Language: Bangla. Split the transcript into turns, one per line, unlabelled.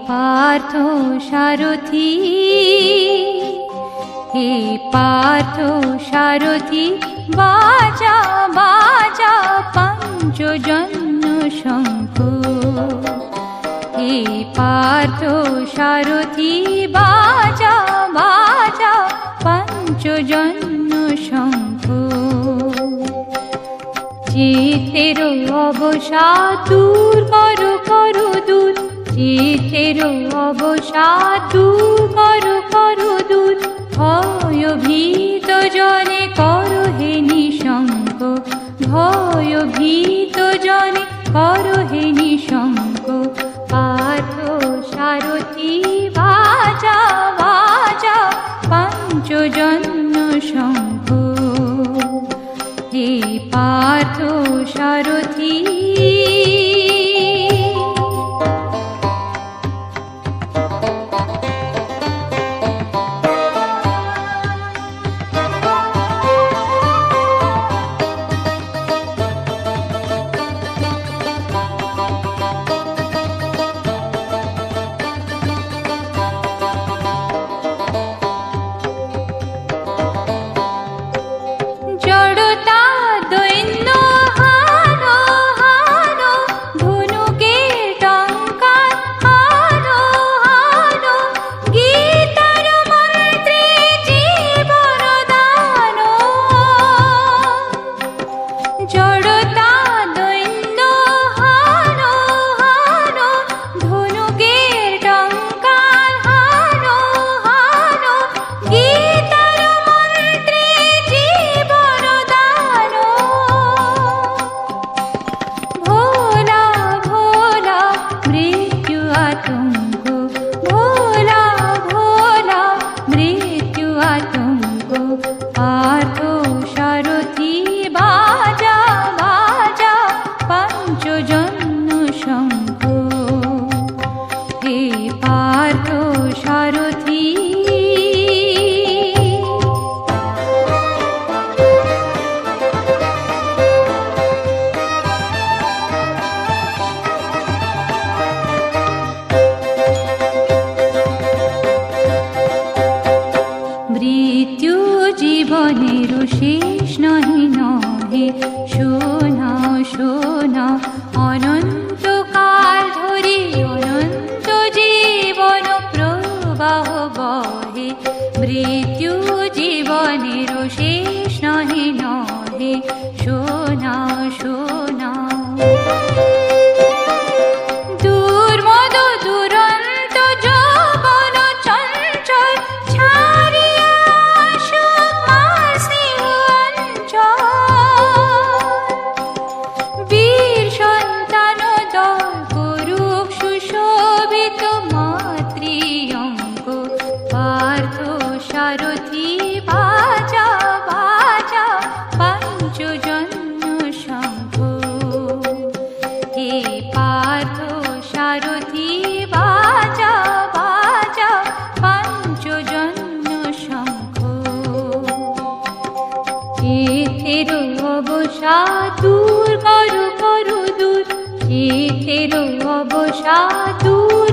পার্থ সারথি, হে পার্থ সারথি, বাজা বাজা পঞ্চজন্য শঙ্খ। হে পার্থ সারথি, বাজা বাজা পঞ্চজন্য শঙ্খ। চিতের অবসাদ দূর করো করো দূর, চিতের অবসাদ দূর করো করো দূর। ভয় ভীত জনে করো হে নিঃশঙ্ক, ভয় ভীত জনে করো হে নিঃশঙ্ক। পার্থ সারথি, বাজা বাজা পঞ্চজন্য শঙ্খ। হে পার্থ সারথি, পার্থ সারথি, বাজা বাজা পঞ্চজন্য শঙ্খ। হে পার্থ সারথি, মৃত্যু জীবনের শেষ নহে নহে। শোনাও শোনাও অনন্তকাল ধরে অনন্ত জীবন প্রবাহ বহে। মৃত্যু জীবনের শেষ নহে নহে। শোনাও শোনাও দুর্মদ দুরন্ত যৌবন চঞ্চল ছাড়িয়া আসুক মাসিহ অঞ্চল। বীর সন্তান দল করুক সুশোভিত মাতৃঅঙ্গ। পার্থ সারথি, বাজা বাজা পঞ্চজন্য শঙ্খ। হে পার্থ সারথি, বাজা বাজা পঞ্চজন্য শঙ্খ। চিতের অবসাদ দূর করো করো দূর, চিতের অবসাদ দূর